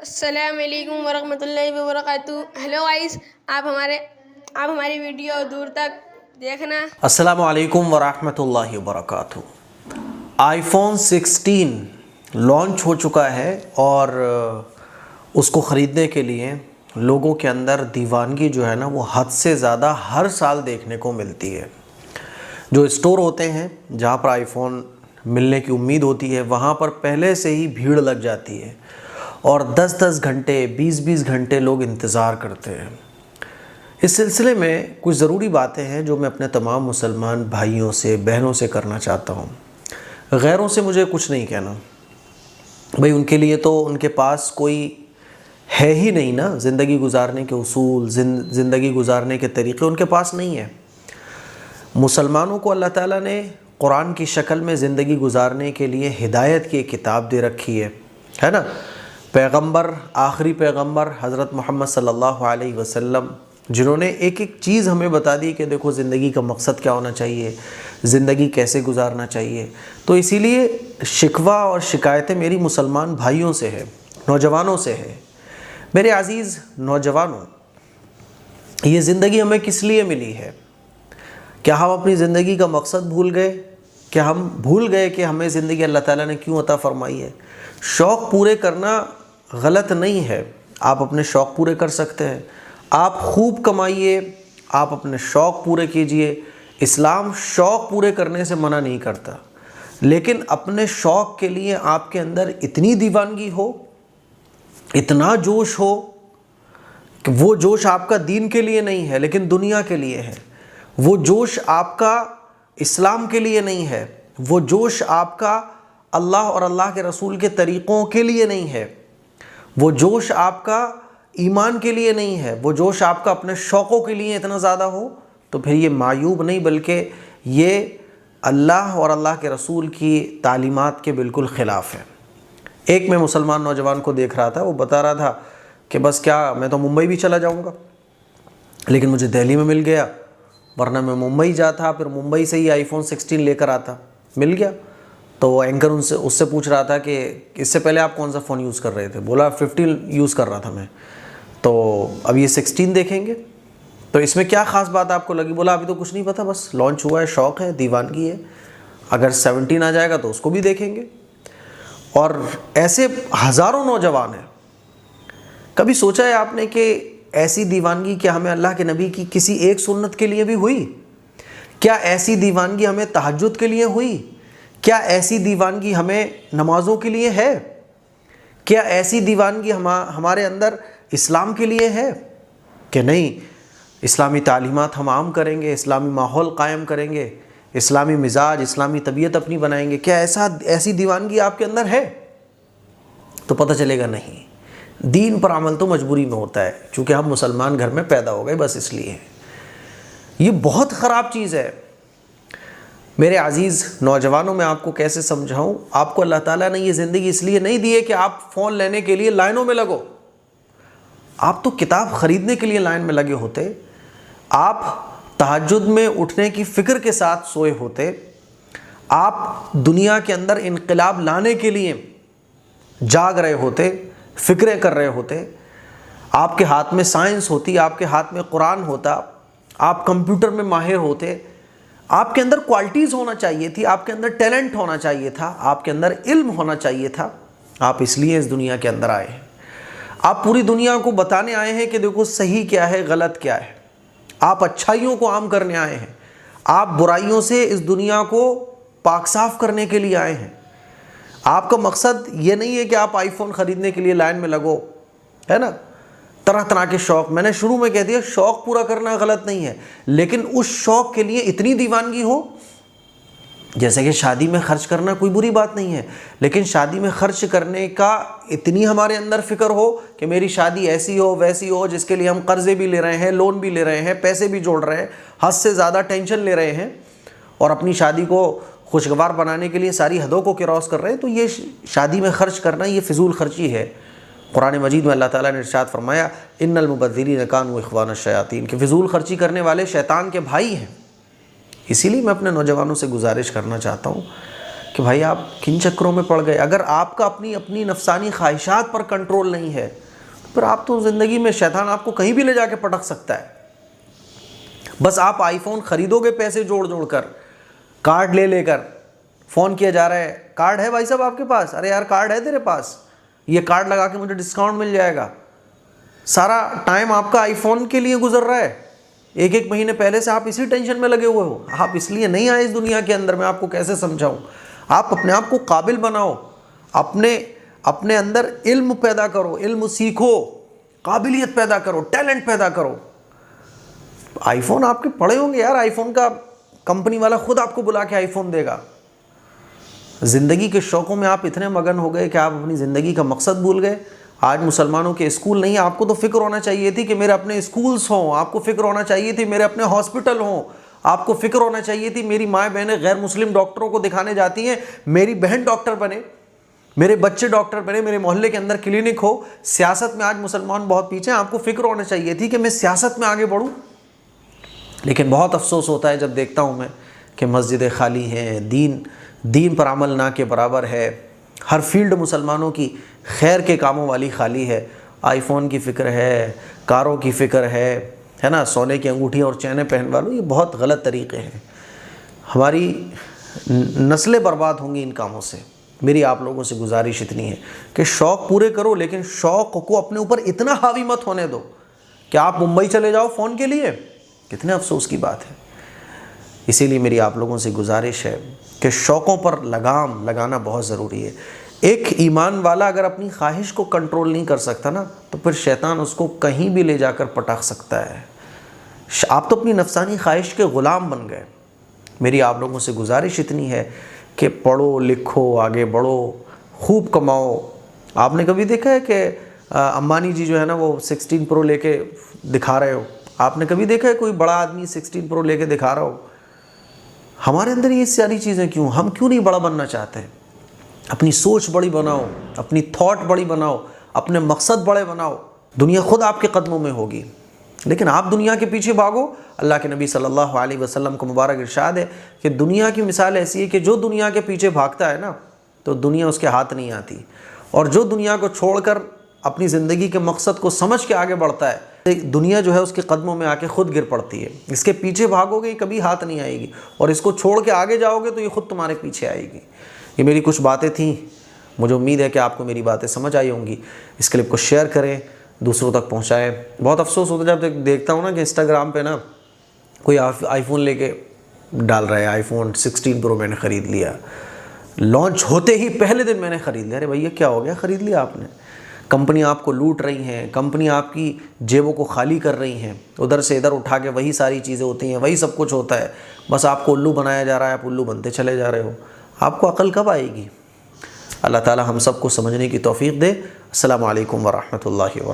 अस्सलामुअलैकुम वरहमतुल्लाहि वबरकातुहू। Hello guys, आप हमारी वीडियो दूर तक देखना। अस्सलामुअलैकुम वरहमतुल्लाहि वबरकातुहू। आईफोन 16 लॉन्च हो चुका है और उसको ख़रीदने के लिए लोगों के अंदर दीवानगी जो है ना वो हद से ज़्यादा हर साल देखने को मिलती है। जो स्टोर होते हैं जहाँ पर आईफोन मिलने की उम्मीद होती है वहाँ पर पहले से ही भीड़ लग जाती है और 10-10 घंटे 20-20 घंटे लोग इंतज़ार करते हैं। इस सिलसिले में कुछ ज़रूरी बातें हैं जो मैं अपने तमाम मुसलमान भाइयों से बहनों से करना चाहता हूँ। गैरों से मुझे कुछ नहीं कहना भाई, उनके लिए तो उनके पास कोई है ही नहीं ना, ज़िंदगी गुजारने के उसूल, ज़िंदगी गुजारने के तरीक़े उनके पास नहीं है। मुसलमानों को अल्लाह ताला ने कुरान की शक्ल में ज़िंदगी गुजारने के लिए हिदायत की एक किताब दे रखी है ना। पैगंबर, आखिरी पैगंबर हज़रत मोहम्मद सल्लल्लाहु अलैहि वसल्लम, जिन्होंने एक एक चीज़ हमें बता दी कि देखो ज़िंदगी का मकसद क्या होना चाहिए, ज़िंदगी कैसे गुजारना चाहिए। तो इसीलिए शिकवा और शिकायतें मेरी मुसलमान भाइयों से है, नौजवानों से है। मेरे अज़ीज़ नौजवानों, ये ज़िंदगी हमें किस लिए मिली है? क्या हम अपनी ज़िंदगी का मकसद भूल गए? क्या हम भूल गए कि हमें ज़िंदगी अल्लाह ताला ने क्यों अता फ़रमाई है? शौक़ पूरे करना गलत नहीं है, आप अपने शौक़ पूरे कर सकते हैं। आप खूब कमाइए, आप अपने शौक़ पूरे कीजिए। इस्लाम शौक़ पूरे करने से मना नहीं करता, लेकिन अपने शौक़ के लिए आपके अंदर इतनी दीवानगी हो, इतना जोश हो कि वो जोश आपका दीन के लिए नहीं है लेकिन दुनिया के लिए है। वो जोश आपका इस्लाम के लिए नहीं है, वो जोश आपका अल्लाह और अल्लाह के रसूल के तरीक़ों के लिए नहीं है, वो जोश आपका ईमान के लिए नहीं है, वो जोश आपका अपने शौक़ों के लिए इतना ज़्यादा हो, तो फिर ये मायूब नहीं बल्कि ये अल्लाह और अल्लाह के रसूल की तालीमात के बिल्कुल ख़िलाफ़ है। एक मैं मुसलमान नौजवान को देख रहा था, वो बता रहा था कि बस क्या, मैं तो मुंबई भी चला जाऊँगा लेकिन मुझे दिल्ली में मिल गया, वरना मैं मुंबई जाता, फिर मुंबई से ही आईफोन 16 लेकर आता। मिल गया तो एंकर उससे पूछ रहा था कि इससे पहले आप कौन सा फ़ोन यूज़ कर रहे थे? बोला 15 यूज़ कर रहा था मैं। तो अब ये 16 देखेंगे तो इसमें क्या ख़ास बात आपको लगी? बोला अभी तो कुछ नहीं पता, बस लॉन्च हुआ है, शौक़ है, दीवानगी है, अगर 17 आ जाएगा तो उसको भी देखेंगे। और ऐसे हज़ारों नौजवान हैं। कभी सोचा है आपने कि ऐसी दीवानगी क्या हमें अल्लाह के नबी की किसी एक सुन्नत के लिए भी हुई? क्या ऐसी दीवानगी हमें तहज्जुद के लिए हुई? क्या ऐसी दीवानगी हमें नमाज़ों के लिए है? क्या ऐसी दीवानगी हमारे अंदर इस्लाम के लिए है कि नहीं? इस्लामी तालीमात हम आम करेंगे, इस्लामी माहौल कायम करेंगे, इस्लामी मिजाज, इस्लामी तबीयत अपनी बनाएंगे। क्या ऐसी दीवानगी आपके अंदर है? तो पता चलेगा नहीं। दीन पर अमल तो मजबूरी में होता है, चूँकि हम मुसलमान घर में पैदा हो गए, बस इसलिए। ये बहुत ख़राब चीज़ है। मेरे अज़ीज़ नौजवानों, मैं आपको कैसे समझाऊं? आपको अल्लाह ताला ने ये ज़िंदगी इसलिए नहीं दी है कि आप फ़ोन लेने के लिए लाइनों में लगो। आप तो किताब ख़रीदने के लिए लाइन में लगे होते, आप तहज्जुद में उठने की फ़िक्र के साथ सोए होते, आप दुनिया के अंदर इनक़िलाब लाने के लिए जाग रहे होते, फ़िक्रें कर रहे होते, आपके हाथ में साइंस होती, आपके हाथ में कुरान होता, आप कंप्यूटर में माहिर होते, आपके अंदर क्वालिटीज़ होना चाहिए थी, आपके अंदर टैलेंट होना चाहिए था, आपके अंदर इल्म होना चाहिए था। आप इसलिए इस दुनिया के अंदर आए हैं। आप पूरी दुनिया को बताने आए हैं कि देखो सही क्या है, गलत क्या है। आप अच्छाइयों को आम करने आए हैं, आप बुराइयों से इस दुनिया को पाक साफ करने के लिए आए हैं। आपका मकसद ये नहीं है कि आप आईफोन ख़रीदने के लिए लाइन में लगो, है ना। तरह तरह के शौक़, मैंने शुरू में कह दिया, शौक़ पूरा करना गलत नहीं है, लेकिन उस शौक़ के लिए इतनी दीवानगी हो, जैसे कि शादी में ख़र्च करना कोई बुरी बात नहीं है, लेकिन शादी में ख़र्च करने का इतनी हमारे अंदर फ़िक्र हो कि मेरी शादी ऐसी हो वैसी हो, जिसके लिए हम कर्ज़े भी ले रहे हैं, लोन भी ले रहे हैं, पैसे भी जोड़ रहे हैं, हद से ज़्यादा टेंशन ले रहे हैं और अपनी शादी को खुशगवार बनाने के लिए सारी हदों को क्रॉस कर रहे हैं। तो ये शादी में ख़र्च करना ये फ़िजूल ख़र्ची है। कुरान मजीद में अल्लाह ताला ने इरशाद फरमाया, इन्नल मुबद्दिरीन कानू इख्वान शयातीन, कि फ़िजूल ख़र्ची करने वाले शैतान के भाई हैं। इसीलिए मैं अपने नौजवानों से गुजारिश करना चाहता हूँ कि भाई आप किन चक्करों में पड़ गए। अगर आपका अपनी अपनी नफसानी ख्वाहिशात पर कंट्रोल नहीं है फिर आप तो ज़िंदगी में शैतान आपको कहीं भी ले जाके पटक सकता है। बस आप आईफोन ख़रीदोगे पैसे जोड़ जोड़ कर, कार्ड ले लेकर, फ़ोन किया जा रहा है, कार्ड है भाई साहब आपके पास, अरे यार कार्ड है तेरे पास, ये कार्ड लगा के मुझे डिस्काउंट मिल जाएगा। सारा टाइम आपका आईफोन के लिए गुजर रहा है। एक एक महीने पहले से आप इसी टेंशन में लगे हुए हो। आप इसलिए नहीं आए इस दुनिया के अंदर, मैं आपको कैसे समझाऊं। आप अपने आप को काबिल बनाओ, अपने अंदर इल्म पैदा करो, इल्म सीखो, काबिलियत पैदा करो, टैलेंट पैदा करो। आईफोन आपके पड़े होंगे यार, आईफोन का कंपनी वाला खुद आपको बुला के आईफोन देगा। ज़िंदगी के शौक़ों में आप इतने मगन हो गए कि आप अपनी ज़िंदगी का मकसद भूल गए। आज मुसलमानों के स्कूल नहीं, आपको तो फ़िक्र होना चाहिए थी कि मेरे अपने स्कूल्स हों, आपको फ़िक्र होना चाहिए थी मेरे अपने हॉस्पिटल हों, आपको फ़िक्र होना चाहिए थी मेरी माएँ बहनें गैर मुस्लिम डॉक्टरों को दिखाने जाती हैं, मेरी बहन डॉक्टर बने, मेरे बच्चे डॉक्टर बने, मेरे मोहल्ले के अंदर क्लिनिक हो। सियासत में आज मुसलमान बहुत पीछे हैं, आपको फ़िक्र होना चाहिए थी कि मैं सियासत में आगे बढ़ूँ। लेकिन बहुत अफसोस होता है जब देखता हूँ मैं कि मस्जिदें खाली हैं, दीन पर अमल ना के बराबर है, हर फील्ड मुसलमानों की खैर के कामों वाली खाली है। आईफोन की फ़िक्र है, कारों की फ़िक्र है ना, सोने की अंगूठियाँ और चैनें पहनवा लो। ये बहुत गलत तरीक़े हैं, हमारी नस्लें बर्बाद होंगी इन कामों से। मेरी आप लोगों से गुजारिश इतनी है कि शौक़ पूरे करो, लेकिन शौक़ को अपने ऊपर इतना हावी मत होने दो कि आप मुंबई चले जाओ फ़ोन के लिए। कितने अफसोस की बात है। इसीलिए मेरी आप लोगों से गुजारिश है कि शौक़ों पर लगाम लगाना बहुत ज़रूरी है। एक ईमान वाला अगर अपनी ख्वाहिश को कंट्रोल नहीं कर सकता ना, तो फिर शैतान उसको कहीं भी ले जाकर पटक सकता है। आप तो अपनी नफसानी ख्वाहिश के ग़ुलाम बन गए। मेरी आप लोगों से गुजारिश इतनी है कि पढ़ो लिखो, आगे बढ़ो, खूब कमाओ। आपने कभी देखा है कि अंबानी जी जो है ना वो 16 प्रो लेके दिखा रहे हो? आपने कभी देखा है कोई बड़ा आदमी 16 प्रो लेके दिखा रहा हो? हमारे अंदर ये सारी चीज़ें क्यों? हम क्यों नहीं बड़ा बनना चाहते? अपनी सोच बड़ी बनाओ, अपनी थॉट बड़ी बनाओ, अपने मकसद बड़े बनाओ। दुनिया खुद आपके कदमों में होगी, लेकिन आप दुनिया के पीछे भागो। अल्लाह के नबी सल्लल्लाहु अलैहि वसल्लम को मुबारक इरशाद है कि दुनिया की मिसाल ऐसी है कि जो दुनिया के पीछे भागता है ना, तो दुनिया उसके हाथ नहीं आती, और जो दुनिया को छोड़कर अपनी ज़िंदगी के मकसद को समझ के आगे बढ़ता है, दुनिया जो है उसके कदमों में आके खुद गिर पड़ती है। इसके पीछे भागोगे कभी हाथ नहीं आएगी, और इसको छोड़ के आगे जाओगे तो ये खुद तुम्हारे पीछे आएगी। ये मेरी कुछ बातें थीं, मुझे उम्मीद है कि आपको मेरी बातें समझ आई होंगी। इस क्लिप को शेयर करें, दूसरों तक पहुंचाएं। बहुत अफसोस होता है जब देखता हूँ ना कि इंस्टाग्राम पे ना कोई आईफोन लेके डाल रहा है, आईफोन 16 प्रो मैंने ख़रीद लिया, लॉन्च होते ही पहले दिन मैंने ख़रीद लिया। अरे भैया क्या हो गया, ख़रीद लिया आपने? कंपनी आपको लूट रही हैं, कंपनी आपकी जेबों को खाली कर रही हैं, उधर से इधर उठा के वही सारी चीज़ें होती हैं, वही सब कुछ होता है, बस आपको उल्लू बनाया जा रहा है, आप उल्लू बनते चले जा रहे हो। आपको अकल कब आएगी? अल्लाह ताला हम सबको समझने की तौफीक दे। अस्सलामु अलैकुम वरहमतुल्लाहि व बरकातुहू।